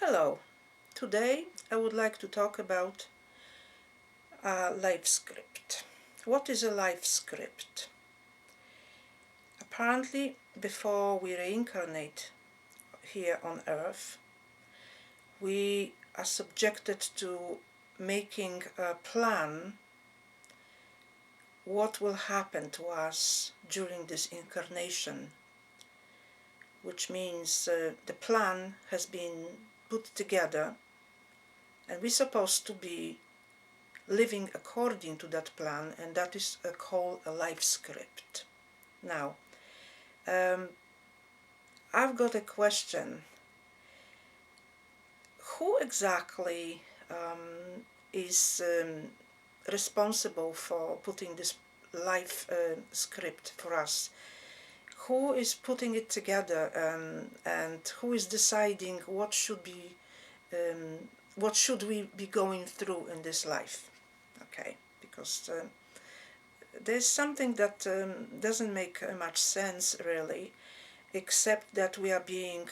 Hello, today I would like to talk about a life script. What is a life script? Apparently, before we reincarnate here on Earth, we are subjected to making a plan what will happen to us during this incarnation, which means the plan has been put together and we're supposed to be living according to that plan, and that is called a life script. Now, I've got a question. Who exactly is responsible for putting this life script for us? Who is putting it together, and who is deciding what should we be going through in this life? Okay, because there's something that doesn't make much sense really, except that we are being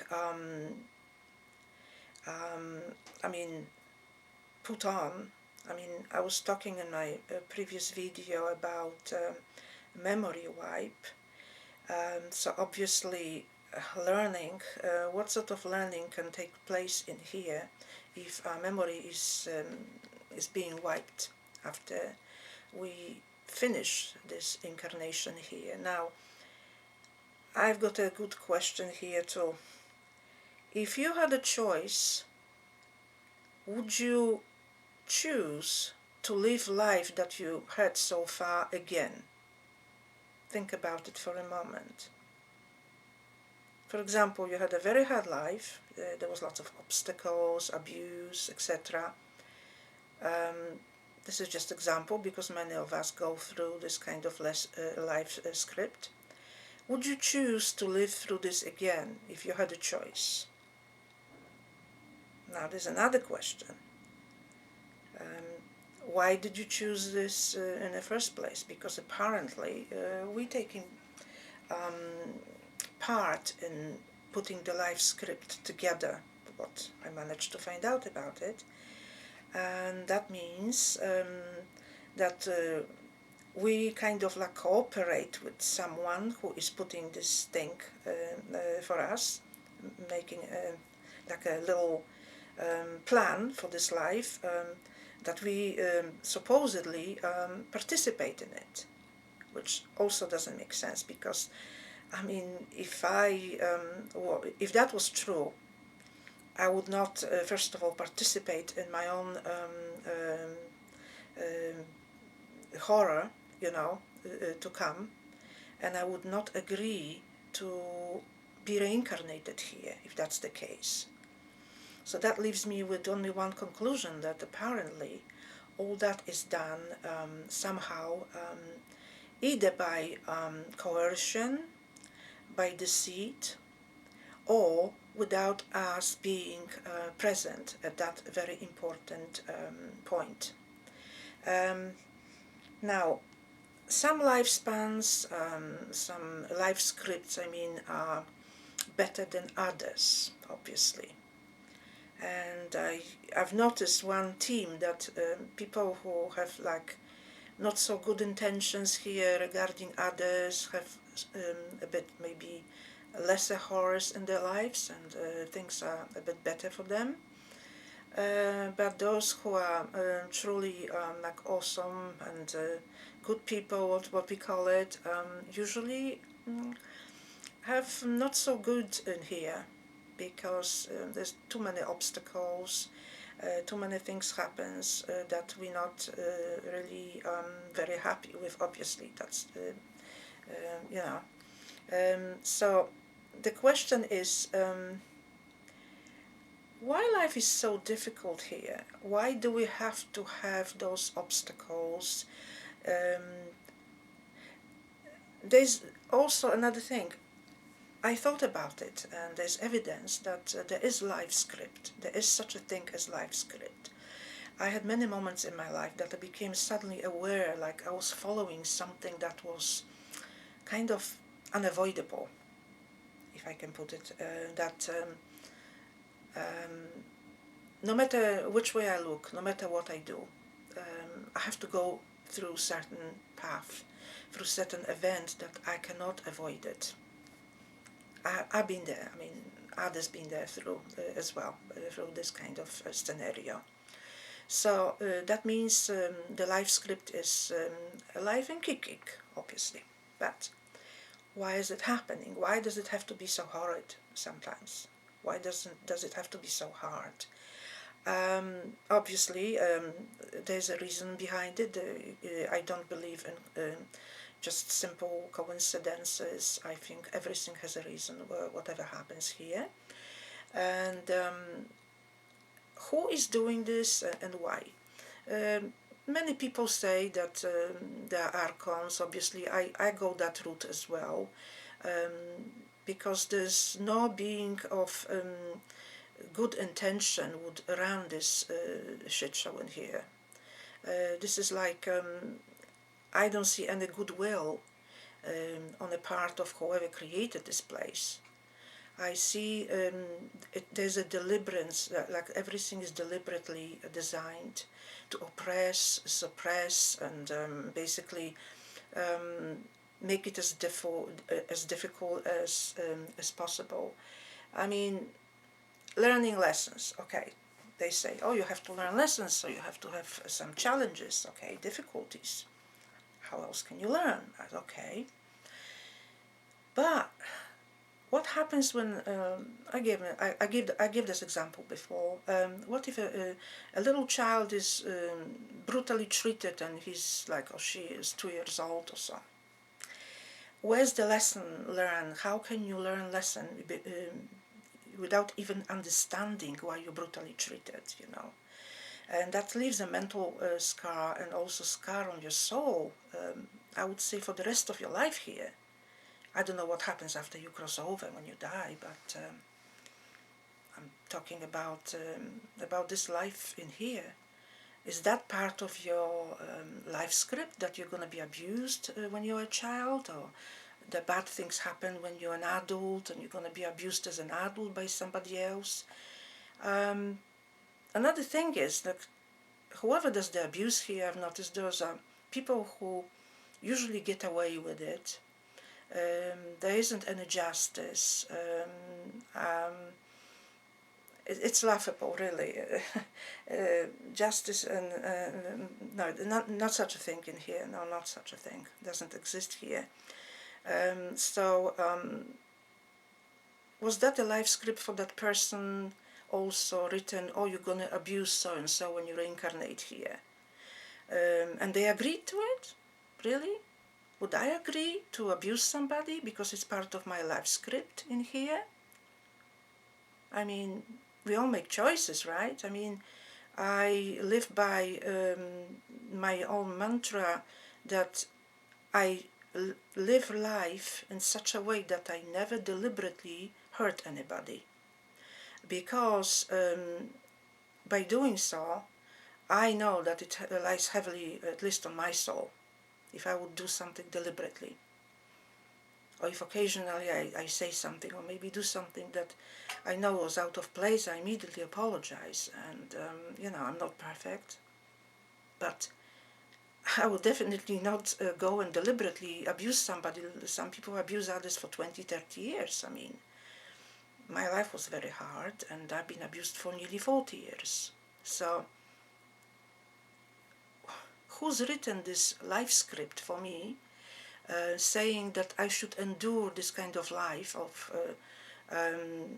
put on. I was talking in my previous video about memory wipe. So obviously learning, what sort of learning can take place in here if our memory is being wiped after we finish this incarnation here. Now, I've got a good question here too. If you had a choice, would you choose to live life that you had so far again? Think about it for a moment. For example, you had a very hard life, there was lots of obstacles, abuse, etc. This is just example because many of us go through this kind of life script. Would you choose to live through this again if you had a choice? Now there's another question. Why did you choose this in the first place? Because apparently we're taking part in putting the life script together, what I managed to find out about it. And that means that we kind of like cooperate with someone who is putting this thing for us, making like a little plan for this life, that we supposedly participate in it, which also doesn't make sense because if that was true, I would not first of all participate in my own horror, to come, and I would not agree to be reincarnated here if that's the case. So that leaves me with only one conclusion, that apparently all that is done somehow either by coercion, by deceit, or without us being present at that very important point. Now, some lifespans, some life scripts, are better than others, obviously. And I've noticed one team that people who have like not so good intentions here regarding others have a bit maybe lesser horrors in their lives, and things are a bit better for them. But those who are truly like awesome and good people, what we call it, usually have not so good in here, because there's too many obstacles, too many things happens that we're not really very happy with. Obviously, that's so the question is, why life is so difficult here? Why do we have to have those obstacles? There's also another thing. I thought about it, and there's evidence that there is life script. There is such a thing as life script. I had many moments in my life that I became suddenly aware, like I was following something that was kind of unavoidable, if I can put it, that no matter which way I look, no matter what I do, I have to go through certain path, through certain events that I cannot avoid it. I've been there. I mean, others been there through as well, through this kind of scenario. So that means the life script is alive and kicking, obviously. But why is it happening? Why does it have to be so horrid sometimes? Why does it have to be so hard? Obviously, there's a reason behind it. I don't believe in just simple coincidences. I think everything has a reason, whatever happens here. And who is doing this and why? Many people say that there are archons. Obviously, I go that route as well, because there's no being of good intention would run this shit show in here. This is like, I don't see any goodwill on the part of whoever created this place. I see there's a deliberance, like everything is deliberately designed to oppress, suppress, and basically make it as difficult as possible. I mean, learning lessons, okay. They say, oh, you have to learn lessons, so you have to have some challenges, okay, difficulties. How else can you learn? Okay. But what happens when I gave this example before? What if a little child is brutally treated and he's like, or she is 2 years old or so? Where's the lesson learned? How can you learn lesson without even understanding why you're brutally treated? You know, and that leaves a mental scar and also scar on your soul. I would say for the rest of your life here. I don't know what happens after you cross over when you die, but I'm talking about this life in here. Is that part of your life script that you're going to be abused when you're a child, or the bad things happen when you're an adult and you're going to be abused as an adult by somebody else? Another thing is that whoever does the abuse here, I've noticed those are people who usually get away with it. There isn't any justice. It's laughable, really. Justice and no, not such a thing in here. No, not such a thing. Doesn't exist here. Was that a life script for that person also written? Oh, you're gonna abuse so and so when you reincarnate here, and they agreed to it, really? Would I agree to abuse somebody because it's part of my life script in here? I mean, we all make choices, right? I mean, I live by my own mantra that I live life in such a way that I never deliberately hurt anybody. Because by doing so, I know that it lies heavily, at least on my soul, if I would do something deliberately. Or if occasionally I say something or maybe do something that I know was out of place, I immediately apologize. And, I'm not perfect. But I will definitely not go and deliberately abuse somebody. Some people abuse others for 20, 30 years. I mean, my life was very hard and I've been abused for nearly 40 years. So, who's written this life script for me? Saying that I should endure this kind of life of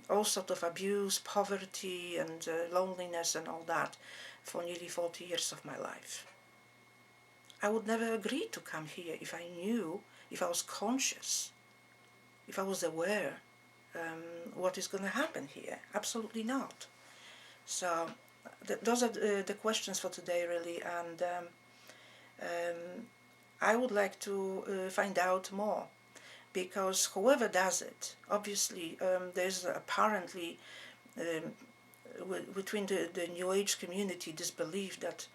all sort of abuse, poverty, and loneliness, and all that for nearly 40 years of my life. I would never agree to come here if I knew, if I was conscious, if I was aware what is going to happen here. Absolutely not. So those are the questions for today, really, and I would like to find out more, because whoever does it, obviously there's apparently between the New Age community this belief that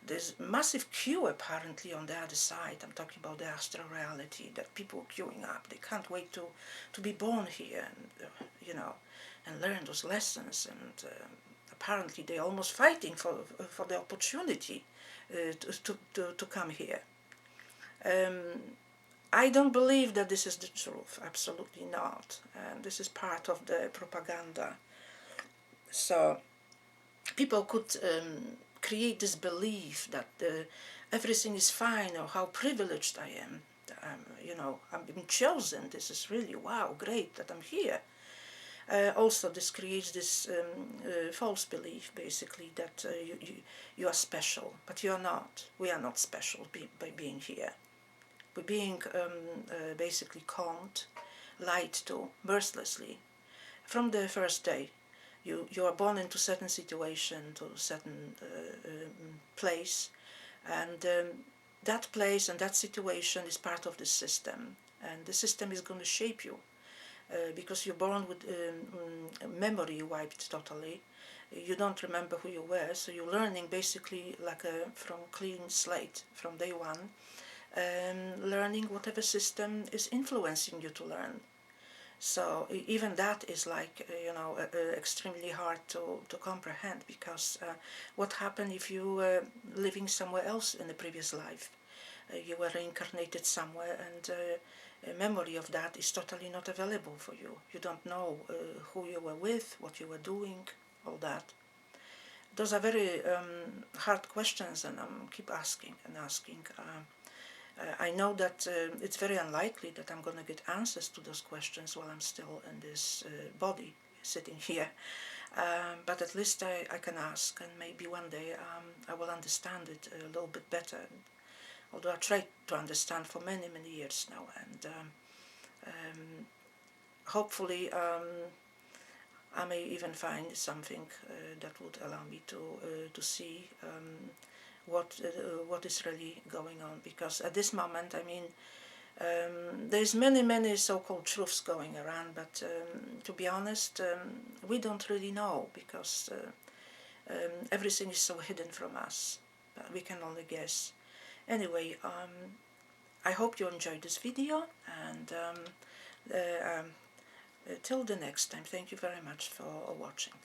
there's massive queue apparently on the other side. I'm talking about the astral reality, that people are queuing up. They can't wait to be born here and, and learn those lessons. And apparently they're almost fighting for the opportunity to come here. I don't believe that this is the truth, absolutely not. And this is part of the propaganda. So people could create this belief that everything is fine, or how privileged I am. You know, I'm being chosen. This is really, wow, great that I'm here. Also, this creates this false belief, basically, that you are special, but you are not. We are not special by being here. We're being basically conned, lied to, mercilessly, from the first day. You are born into certain situation, to a certain place, and that place and that situation is part of the system, and the system is going to shape you. Because you're born with memory wiped totally. You don't remember who you were, so you're learning basically like from clean slate from day one, learning whatever system is influencing you to learn. So even that is like, extremely hard to comprehend, because what happened if you were living somewhere else in the previous life? You were reincarnated somewhere, and a memory of that is totally not available for you. You don't know who you were with, what you were doing, all that. Those are very hard questions, and I keep asking and asking. I know that it's very unlikely that I'm going to get answers to those questions while I'm still in this body, sitting here. But at least I can ask, and maybe one day I will understand it a little bit better. Although I tried to understand for many, many years now, and hopefully I may even find something that would allow me to see what is really going on. Because at this moment, I mean, there's many so-called truths going around, but to be honest, we don't really know, because everything is so hidden from us. We can only guess. Anyway, I hope you enjoyed this video, and till the next time, thank you very much for watching.